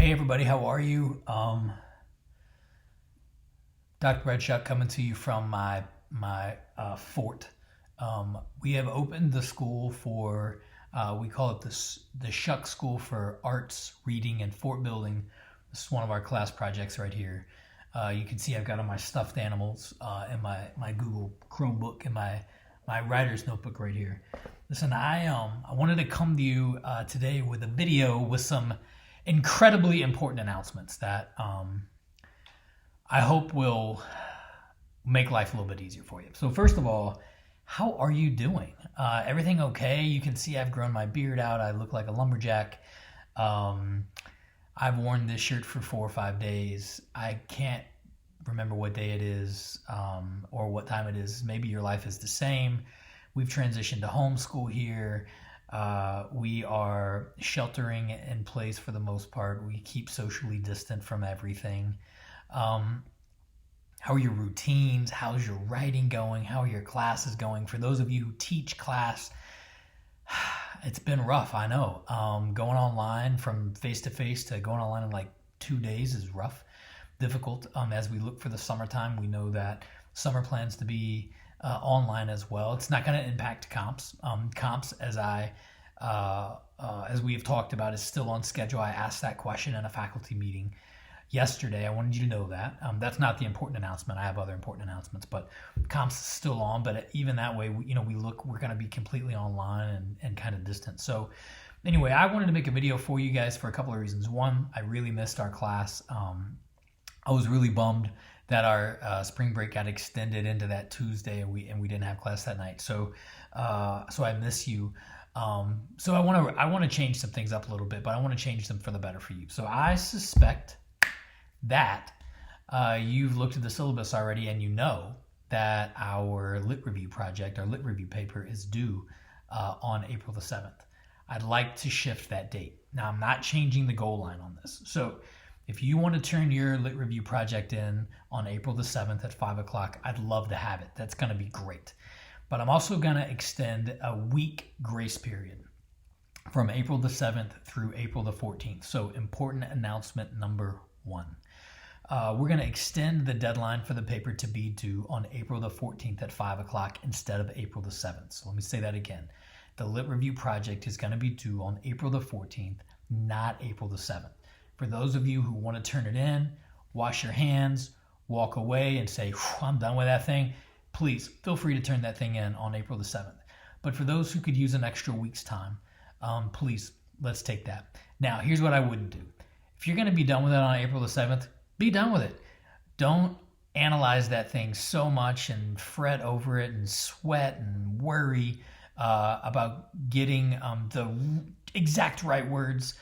Hey everybody, how are you? Dr. Red Shuck coming to you from my fort. We have opened the school for we call it the Shuck School for Arts, Reading, and Fort Building. This is one of our class projects right here. You can see I've got all my stuffed animals in my Google Chromebook and my writer's notebook right here. Listen, I wanted to come to you today with a video with some incredibly important announcements that I hope will make life a little bit easier for you. So first of all, how are you doing? Everything okay? You can see I've grown my beard out. I look like a lumberjack. I've worn this shirt for 4 or 5 days. I can't remember what day it is or what time it is. Maybe your life is the same. We've transitioned to homeschool here. We are sheltering in place for the most part. We keep socially distant from everything. How are your routines? How's your writing going? How are your classes going? For those of you who teach class, it's been rough, I know. Going online from face-to-face to going online in like 2 days is rough, difficult. As we look for the summertime, we know that summer plans to be online as well. It's not going to impact comps. Comps, as we have talked about, is still on schedule. I asked that question in a faculty meeting yesterday. I wanted you to know that. That's not the important announcement. I have other important announcements, but comps is still on. But even that way, we're going to be completely online and kind of distant. So anyway, I wanted to make a video for you guys for a couple of reasons. One, I really missed our class. I was really bummed that our spring break got extended into that Tuesday, and we didn't have class that night. So I miss you. So I want to change some things up a little bit, but I want to change them for the better for you. So I suspect that you've looked at the syllabus already, and you know that our lit review project, our lit review paper, is due on April the 7th. I'd like to shift that date. Now, I'm not changing the goal line on this. So if you want to turn your lit review project in on April the 7th at 5 o'clock, I'd love to have it. That's going to be great. But I'm also going to extend a week grace period from April the 7th through April the 14th. So important announcement number one. We're going to extend the deadline for the paper to be due on April the 14th at 5 o'clock instead of April the 7th. So let me say that again. The lit review project is going to be due on April the 14th, not April the 7th. For those of you who want to turn it in, wash your hands, walk away and say, I'm done with that thing, please feel free to turn that thing in on April the 7th. But for those who could use an extra week's time, please, let's take that. Now, here's what I wouldn't do. If you're going to be done with it on April the 7th, be done with it. Don't analyze that thing so much and fret over it and sweat and worry about getting the exact right words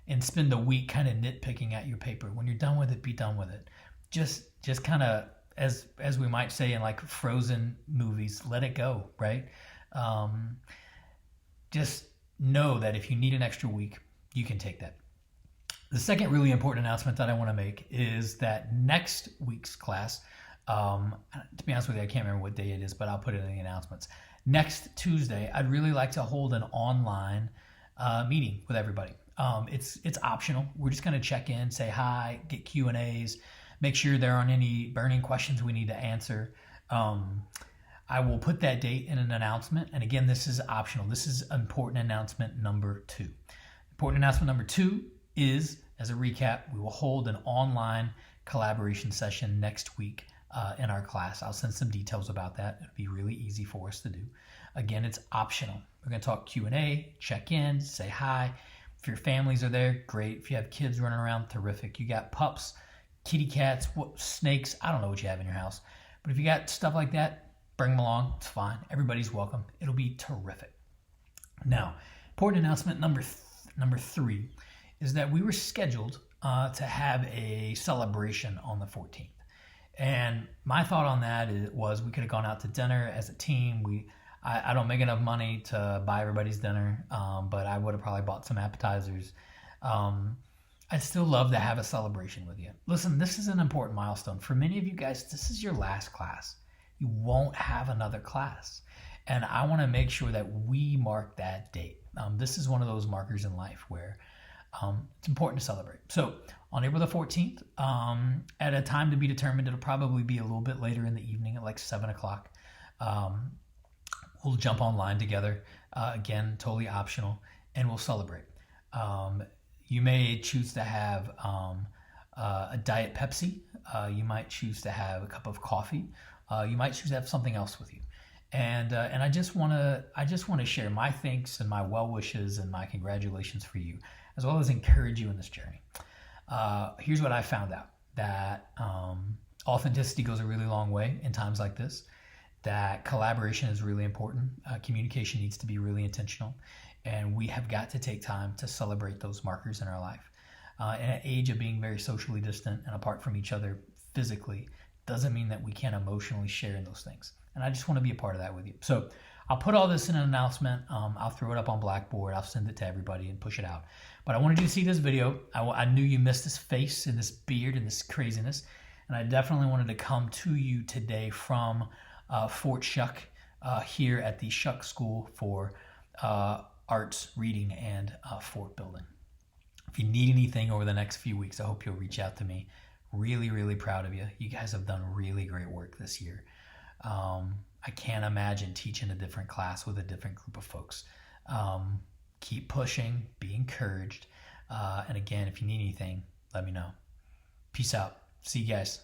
and spend a week kind of nitpicking at your paper. When you're done with it, be done with it. Just kind of, as we might say in like Frozen movies, let it go, right? Just know that if you need an extra week, you can take that. The second really important announcement that I want to make is that next week's class, to be honest with you, I can't remember what day it is, but I'll put it in the announcements. Next Tuesday, I'd really like to hold an online meeting with everybody. It's optional. We're just going to check in, say hi, get Q&As, make sure there aren't any burning questions we need to answer. I will put that date in an announcement. And again, this is optional. This is important announcement number 2. Important announcement number 2 is, as a recap, we will hold an online collaboration session next week in our class. I'll send some details about that. It'll be really easy for us to do. Again, it's optional. We're going to talk Q&A, check in, say hi. If your families are there, great. If you have kids running around, terrific. You got pups, kitty cats, snakes. I don't know what you have in your house. But if you got stuff like that, bring them along. It's fine. Everybody's welcome. It'll be terrific. Now, important announcement number 3 is that we were scheduled to have a celebration on the 14th. And my thought on that was we could have gone out to dinner as a team. I don't make enough money to buy everybody's dinner, but I would have probably bought some appetizers. I'd still love to have a celebration with you. Listen, this is an important milestone. For many of you guys, this is your last class. You won't have another class. And I want to make sure that we mark that date. This is one of those markers in life where It's important to celebrate. So on April the 14th, at a time to be determined, it'll probably be a little bit later in the evening at like 7 o'clock. We'll jump online together, again, totally optional, and we'll celebrate. You may choose to have a Diet Pepsi. You might choose to have a cup of coffee. You might choose to have something else with you. And I just want to share my thanks and my well wishes and my congratulations for you, as well as encourage you in this journey. Here's what I found out: that authenticity goes a really long way in times like this. That collaboration is really important. Communication needs to be really intentional, and we have got to take time to celebrate those markers in our life. In an age of being very socially distant and apart from each other physically, doesn't mean that we can't emotionally share in those things. And I just want to be a part of that with you. So I'll put all this in an announcement. I'll throw it up on Blackboard. I'll send it to everybody and push it out. But I wanted you to see this video. I knew you missed this face and this beard and this craziness. And I definitely wanted to come to you today from Fort Shuck here at the Shuck School for Arts, Reading, and Fort Building. If you need anything over the next few weeks, I hope you'll reach out to me. Really, really proud of you. You guys have done really great work this year. I can't imagine teaching a different class with a different group of folks. Keep pushing, be encouraged. And again, if you need anything, let me know. Peace out. See you guys.